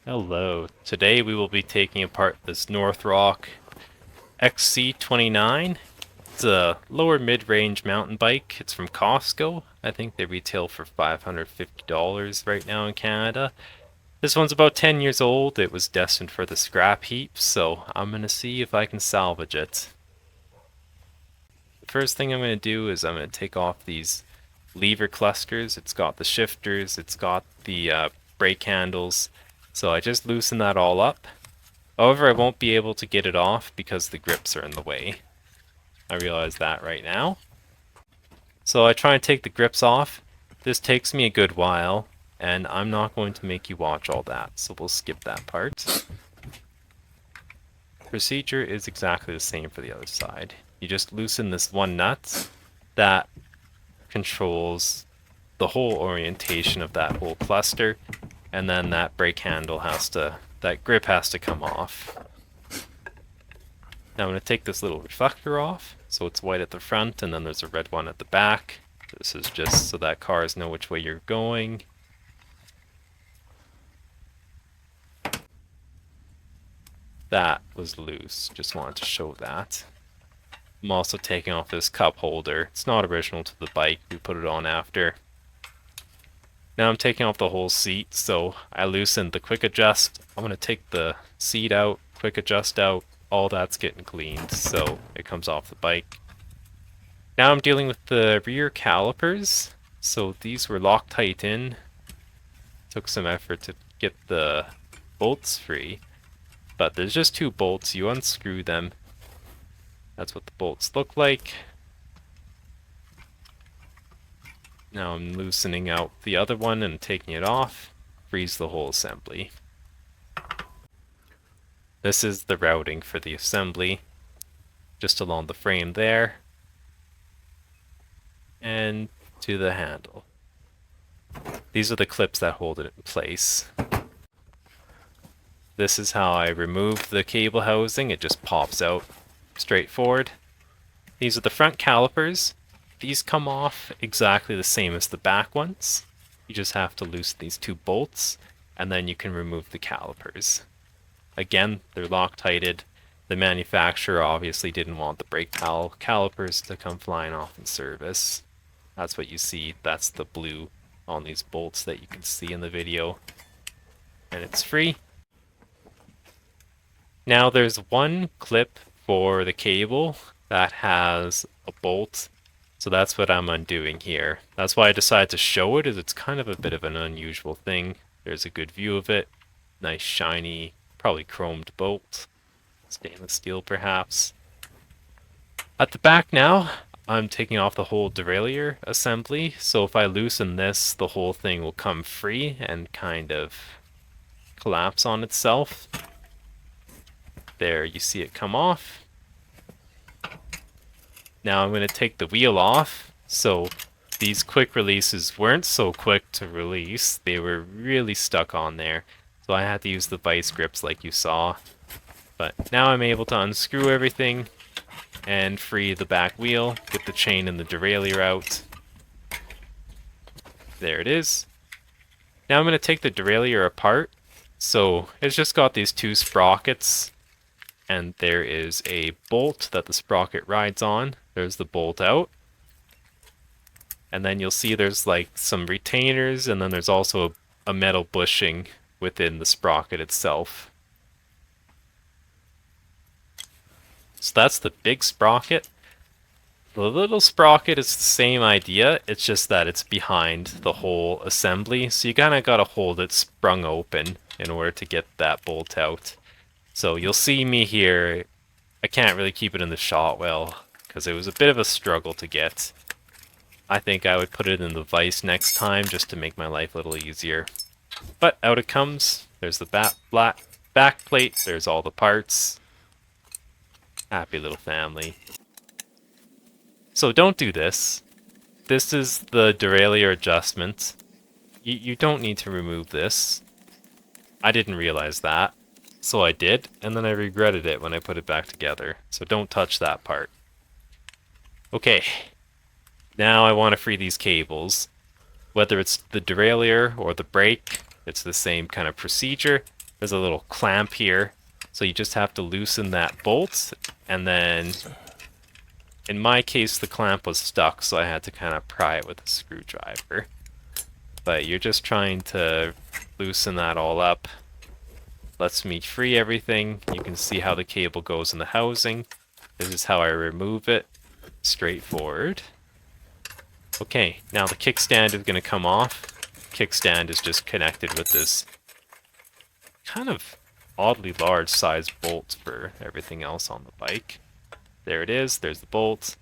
Hello. Today we will be taking apart this Northrock XC29. It's a lower mid-range mountain bike. It's from Costco. I think they retail for $550 right now in Canada. This one's about 10 years old. It was destined for the scrap heap, so I'm going to see if I can salvage it. The first thing I'm going to do is I'm going to take off these lever clusters. It's got the shifters, it's got the brake handles. So I just loosen that all up. However, I won't be able to get it off because the grips are in the way. I realize that right now. So I try and take the grips off. This takes me a good while, and I'm not going to make you watch all that, so we'll skip that part. Procedure is exactly the same for the other side. You just loosen this one nut that controls the whole orientation of that whole cluster, and then that brake handle that grip has to come off. Now I'm going to take this little reflector off, so it's white at the front and then there's a red one at the back. This is just so that cars know which way you're going. That was loose, just wanted to show that. I'm also taking off this cup holder. It's not original to the bike, we put it on after. Now I'm taking off the whole seat, so I loosened the quick adjust. I'm going to take the seat out, quick adjust out, all that's getting cleaned, so it comes off the bike. Now I'm dealing with the rear calipers, so these were Loctite in. Took some effort to get the bolts free, but there's just two bolts, you unscrew them. That's what the bolts look like. Now I'm loosening out the other one and taking it off. Freeze the whole assembly. This is the routing for the assembly. Just along the frame there. And to the handle. These are the clips that hold it in place. This is how I remove the cable housing. It just pops out straightforward. These are the front calipers. These come off exactly the same as the back ones. You just have to loosen these two bolts, and then you can remove the calipers. Again, they're Loctited. The manufacturer obviously didn't want the brake calipers to come flying off in service. That's what you see. That's the blue on these bolts that you can see in the video. And it's free. Now there's one clip for the cable that has a bolt. So that's what I'm undoing here. That's why I decided to show it, as it's kind of a bit of an unusual thing. There's a good view of it. Nice shiny, probably chromed bolt. Stainless steel perhaps. At the back now, I'm taking off the whole derailleur assembly. So if I loosen this, the whole thing will come free and kind of collapse on itself. There, you see it come off. Now I'm going to take the wheel off, so these quick releases weren't so quick to release, they were really stuck on there, so I had to use the vice grips like you saw. But now I'm able to unscrew everything and free the back wheel, get the chain and the derailleur out. There it is. Now I'm going to take the derailleur apart, so it's just got these two sprockets, and there is a bolt that the sprocket rides on. There's the bolt out. And then you'll see there's like some retainers, and then there's also a metal bushing within the sprocket itself. So that's the big sprocket. The little sprocket is the same idea, it's just that it's behind the whole assembly, so you kind of got to hold it sprung open in order to get that bolt out. So you'll see me here, I can't really keep it in the shot well, because it was a bit of a struggle to get. I think I would put it in the vise next time, just to make my life a little easier. But out it comes, there's the back plate, there's all the parts. Happy little family. So don't do this. This is the derailleur adjustment. You don't need to remove this. I didn't realize that. So I did, and then I regretted it when I put it back together. So don't touch that part. Okay, now I want to free these cables. Whether it's the derailleur or the brake, it's the same kind of procedure. there's a little clamp here. So you just have to loosen that bolt, and then in my case the clamp was stuck, so I had to kind of pry it with a screwdriver. But you're just trying to loosen that all up. Lets me free everything. You can see how the cable goes in the housing. This is how I remove it. Straightforward. Okay, now the kickstand is going to come off. Kickstand is just connected with this kind of oddly large size bolt for everything else on the bike. There it is, there's the bolt.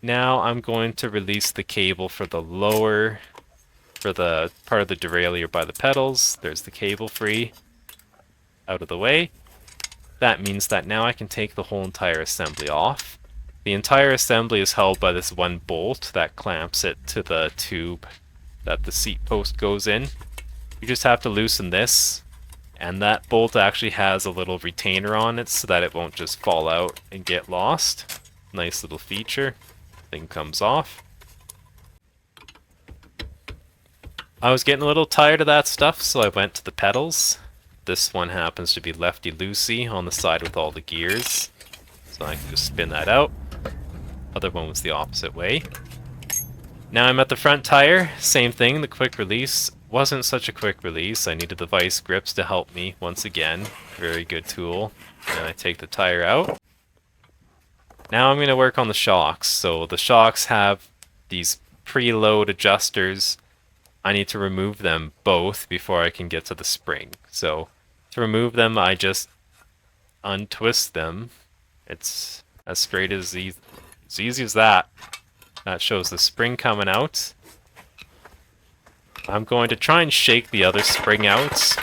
Now I'm going to release the cable for the lower, for the part of the derailleur by the pedals. There's the cable free, out of the way. That means that now I can take the whole entire assembly off. The entire assembly is held by this one bolt that clamps it to the tube that the seat post goes in. You just have to loosen this, and that bolt actually has a little retainer on it so that it won't just fall out and get lost. Nice little feature. Thing comes off. I was getting a little tired of that stuff, so I went to the pedals. This one happens to be lefty-loosey on the side with all the gears, so I can just spin that out. Other one was the opposite way. Now I'm at the front tire, same thing, the quick release wasn't such a quick release. I needed the vice grips to help me once again. Very good tool. And I take the tire out. Now I'm going to work on the shocks. So the shocks have these preload adjusters. I need to remove them both before I can get to the spring. So to remove them, I just untwist them. It's as straight as easy as that. That shows the spring coming out. I'm going to try and shake the other spring out.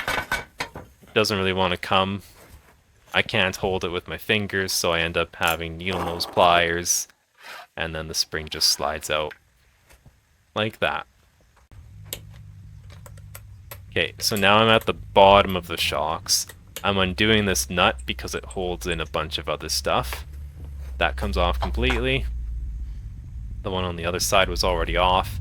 It doesn't really want to come. I can't hold it with my fingers, so I end up having needle nose pliers, and then the spring just slides out like that. Okay, so now I'm at the bottom of the shocks. I'm undoing this nut because it holds in a bunch of other stuff. That comes off completely. The one on the other side was already off.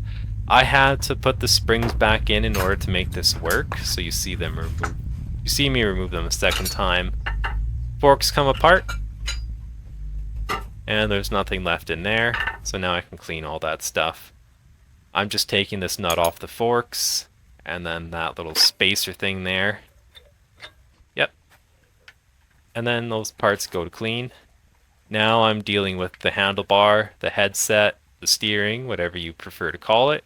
I had to put the springs back in order to make this work, so you see them remove. You see me remove them a second time. Forks come apart, and there's nothing left in there, so now I can clean all that stuff. I'm just taking this nut off the forks, and then that little spacer thing there. Yep. And then those parts go to clean. Now I'm dealing with the handlebar, the headset, the steering, whatever you prefer to call it.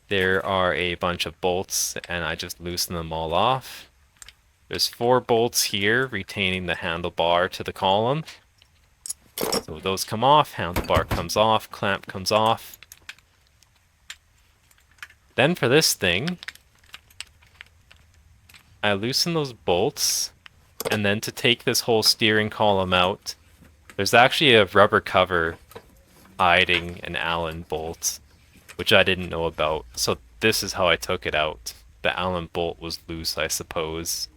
There are a bunch of bolts, and I just loosen them all off. There's 4 bolts here retaining the handlebar to the column. So those come off, handlebar comes off, clamp comes off. Then for this thing, I loosen those bolts, and then to take this whole steering column out, there's actually a rubber cover hiding an Allen bolt, which I didn't know about. So this is how I took it out. The Allen bolt was loose, I suppose.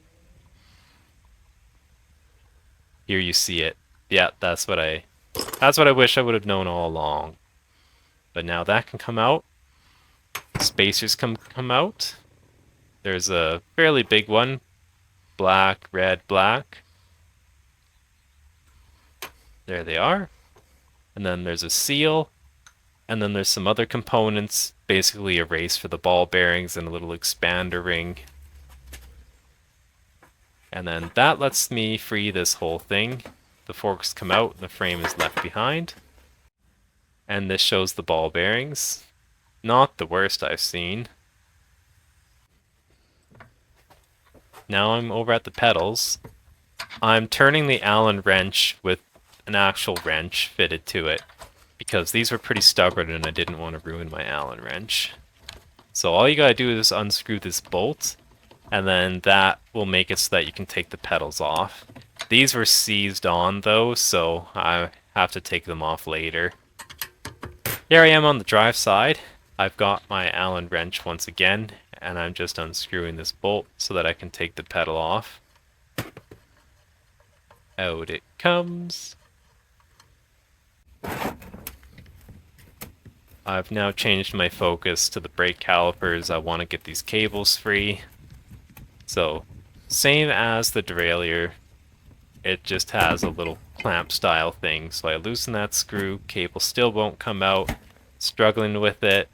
Here you see it. Yeah, that's what I wish I would have known all along. But now that can come out. Spacers come out. There's a fairly big one. Black, red, black. There they are. And then there's a seal. And then there's some other components. Basically a race for the ball bearings and a little expander ring. And then that lets me free this whole thing. The forks come out and the frame is left behind. And this shows the ball bearings. Not the worst I've seen. Now I'm over at the pedals. I'm turning the Allen wrench with an actual wrench fitted to it, because these were pretty stubborn and I didn't want to ruin my Allen wrench. So all you gotta do is unscrew this bolt, and then that will make it so that you can take the pedals off. These were seized on though, so I have to take them off later. Here I am on the drive side. I've got my Allen wrench once again, and I'm just unscrewing this bolt so that I can take the pedal off. Out it comes. I've now changed my focus to the brake calipers. I want to get these cables free. So, same as the derailleur, it just has a little clamp style thing. So I loosen that screw, cable still won't come out, struggling with it.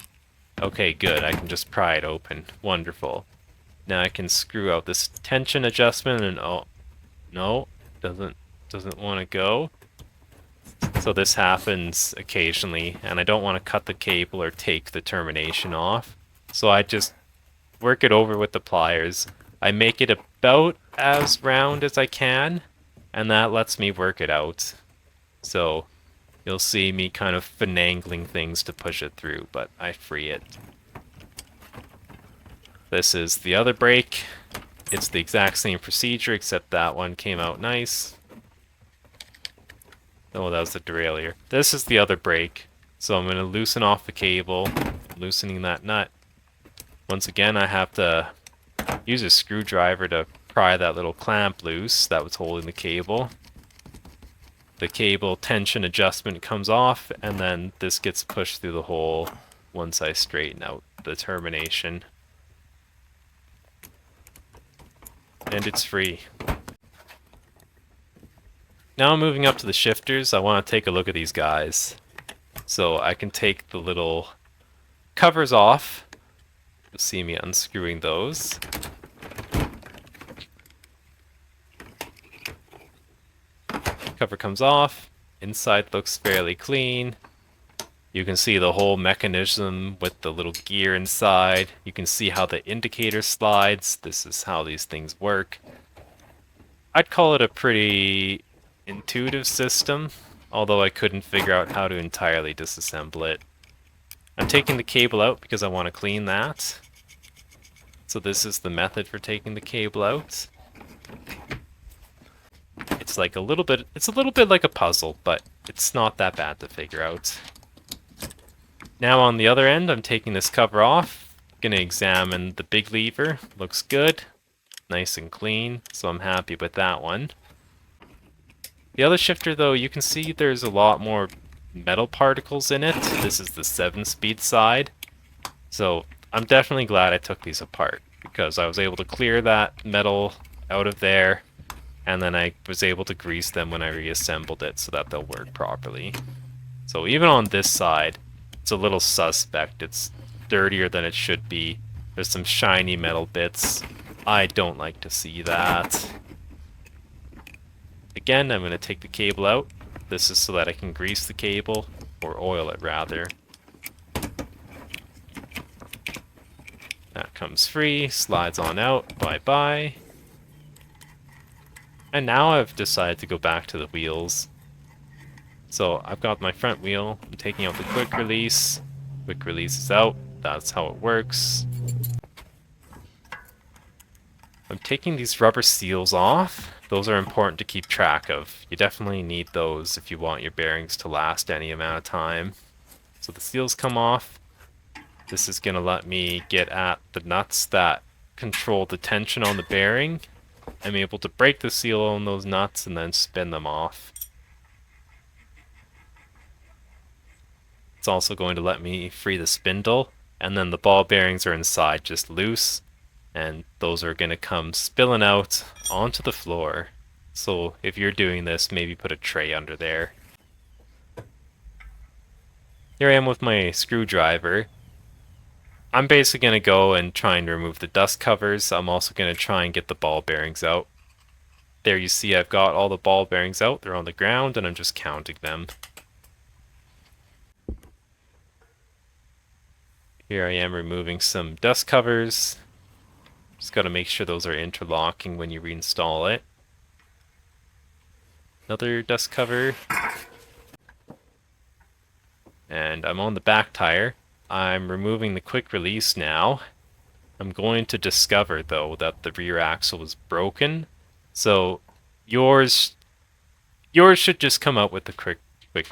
Okay, good, I can just pry it open. Wonderful. Now I can screw out this tension adjustment and oh, no, doesn't want to go. So this happens occasionally, and I don't want to cut the cable or take the termination off. So I just work it over with the pliers. I make it about as round as I can, and that lets me work it out. So you'll see me kind of finagling things to push it through, but I free it. This is the other brake. It's the exact same procedure, except that one came out nice. Oh, that was the derailleur. This is the other brake. So I'm going to loosen off the cable, loosening that nut. Once again, I have to use a screwdriver to pry that little clamp loose that was holding the cable. The cable tension adjustment comes off, and then this gets pushed through the hole once I straighten out the termination. And it's free. Now moving up to the shifters, I want to take a look at these guys. So I can take the little covers off. You'll see me unscrewing those. Cover comes off. Inside looks fairly clean. You can see the whole mechanism with the little gear inside. You can see how the indicator slides. This is how these things work. I'd call it a pretty intuitive system, although I couldn't figure out how to entirely disassemble it. I'm taking the cable out because I want to clean that. So this is the method for taking the cable out. It's like a little bit like a puzzle, but it's not that bad to figure out. Now on the other end, I'm taking this cover off. Gonna examine the big lever. Looks good. Nice and clean, so I'm happy with that one. The other shifter though, you can see there's a lot more metal particles in it. This is the 7-speed side. So I'm definitely glad I took these apart, because I was able to clear that metal out of there, and then I was able to grease them when I reassembled it so that they'll work properly. So even on this side, it's a little suspect. It's dirtier than it should be. There's some shiny metal bits. I don't like to see that. Again, I'm going to take the cable out. This is so that I can grease the cable, or oil it rather. That comes free, slides on out, bye-bye. And now I've decided to go back to the wheels. So I've got my front wheel, I'm taking out the quick release. Quick release is out, that's how it works. I'm taking these rubber seals off. Those are important to keep track of. You definitely need those if you want your bearings to last any amount of time. So the seals come off. This is going to let me get at the nuts that control the tension on the bearing. I'm able to break the seal on those nuts and then spin them off. It's also going to let me free the spindle, and then the ball bearings are inside just loose, and those are going to come spilling out onto the floor. So if you're doing this, maybe put a tray under there. Here I am with my screwdriver. I'm basically going to go and try and remove the dust covers. I'm also going to try and get the ball bearings out. There you see I've got all the ball bearings out. They're on the ground and I'm just counting them. Here I am removing some dust covers. Just got to make sure those are interlocking when you reinstall it. Another dust cover. And I'm on the back tire. I'm removing the quick release now. I'm going to discover though that the rear axle was broken. So yours should just come out with the quick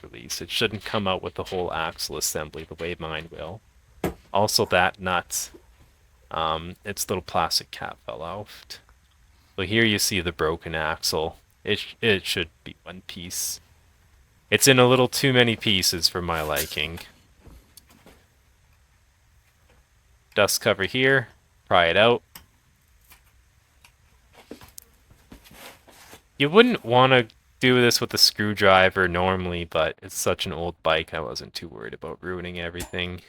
release. It shouldn't come out with the whole axle assembly the way mine will. Also that nut, its little plastic cap fell out. So here you see the broken axle. It should be one piece. It's in a little too many pieces for my liking. Dust cover here, pry it out. You wouldn't want to do this with a screwdriver normally, but it's such an old bike, I wasn't too worried about ruining everything.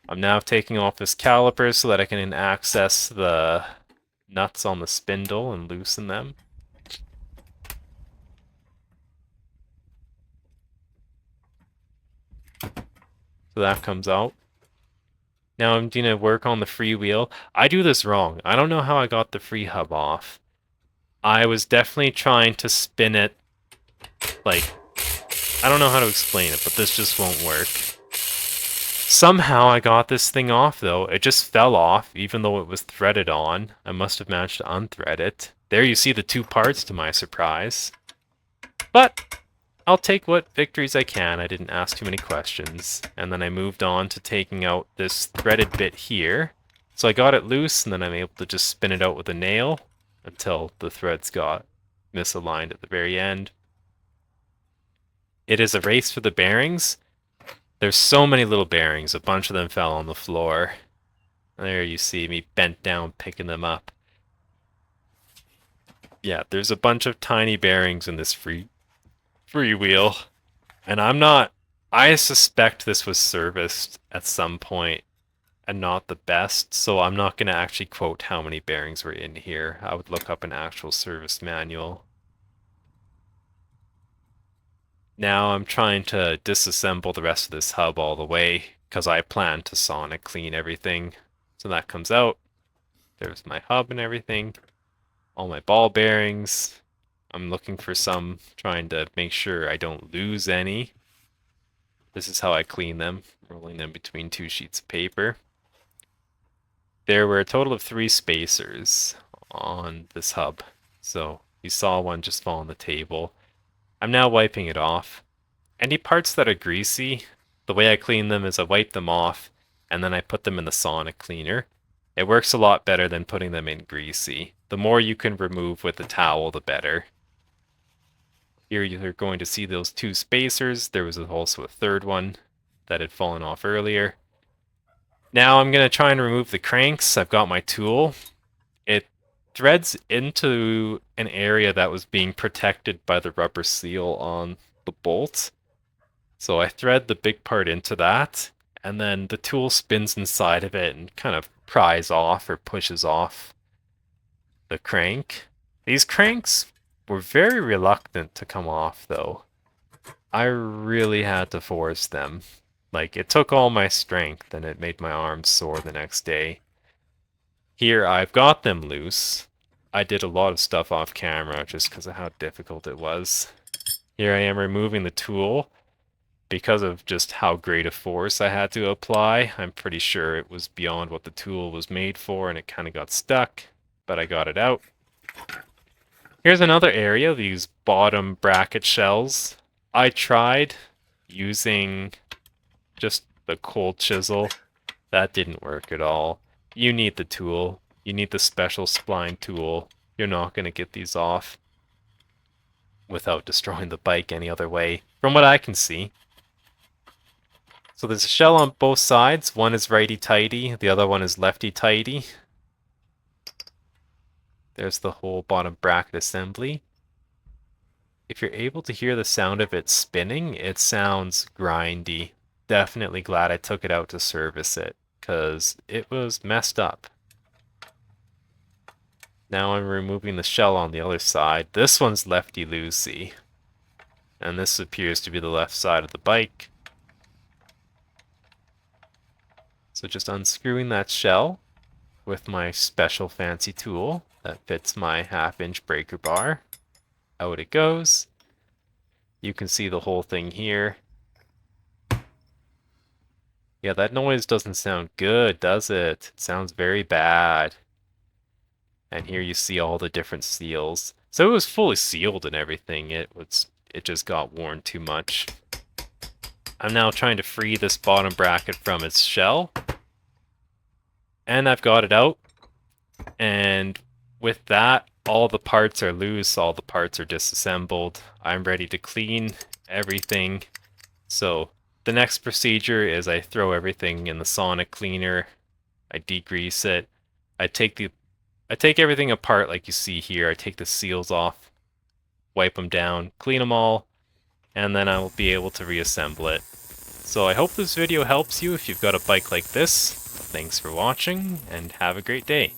I'm now taking off this caliper so that I can access the nuts on the spindle and loosen them. So that comes out. Now I'm going to work on the freewheel. I do this wrong. I don't know how I got the free hub off. I was definitely trying to spin it like... I don't know how to explain it, but this just won't work. Somehow I got this thing off though. It just fell off even though it was threaded on. I must have managed to unthread it. There you see the two parts to my surprise. But I'll take what victories I can. I didn't ask too many questions. And then I moved on to taking out this threaded bit here. So I got it loose and then I'm able to just spin it out with a nail until the threads got misaligned at the very end. It is a race for the bearings. There's so many little bearings. A bunch of them fell on the floor. There you see me bent down picking them up. Yeah, there's a bunch of tiny bearings in this freewheel. And I suspect this was serviced at some point and not the best, so I'm not going to actually quote how many bearings were in here. I would look up an actual service manual. Now I'm trying to disassemble the rest of this hub all the way because I plan to sonic clean everything. So that comes out. There's my hub and everything. All my ball bearings. I'm looking for some, trying to make sure I don't lose any. This is how I clean them, rolling them between two sheets of paper. There were a total of 3 spacers on this hub. So you saw one just fall on the table. I'm now wiping it off. Any parts that are greasy, the way I clean them is I wipe them off and then I put them in the sonic cleaner. It works a lot better than putting them in greasy. The more you can remove with the towel, the better. Here you're going to see those 2 spacers. There was also a third one that had fallen off earlier. Now I'm going to try and remove the cranks. I've got my tool. It threads into an area that was being protected by the rubber seal on the bolt. So I thread the big part into that, and then the tool spins inside of it and kind of pries off or pushes off the crank. These cranks were very reluctant to come off though. I really had to force them. Like, it took all my strength and it made my arms sore the next day. Here, I've got them loose. I did a lot of stuff off camera just because of how difficult it was. Here I am removing the tool. Because of just how great a force I had to apply, I'm pretty sure it was beyond what the tool was made for and it kind of got stuck, but I got it out. Here's another area, these bottom bracket shells. I tried using just the cold chisel. That didn't work at all. You need the tool. You need the special spline tool. You're not going to get these off without destroying the bike any other way, from what I can see. So there's a shell on both sides. One is righty-tighty, the other one is lefty-tighty. There's the whole bottom bracket assembly. If you're able to hear the sound of it spinning, it sounds grindy. Definitely glad I took it out to service it, because it was messed up. Now I'm removing the shell on the other side. This one's lefty-loosey. And this appears to be the left side of the bike. So just unscrewing that shell with my special fancy tool that fits my 1/2-inch breaker bar. Out it goes. You can see the whole thing here. Yeah, that noise doesn't sound good, does it? It sounds very bad. And here you see all the different seals. So it was fully sealed and everything. It just got worn too much. I'm now trying to free this bottom bracket from its shell. And I've got it out. And with that, all the parts are loose, all the parts are disassembled. I'm ready to clean everything. So the next procedure is I throw everything in the sonic cleaner. I degrease it. I take everything apart like you see here. I take the seals off wipe them down, clean them all, and then I will be able to reassemble it. So I hope this video helps you if you've got a bike like this. Thanks for watching, and have a great day.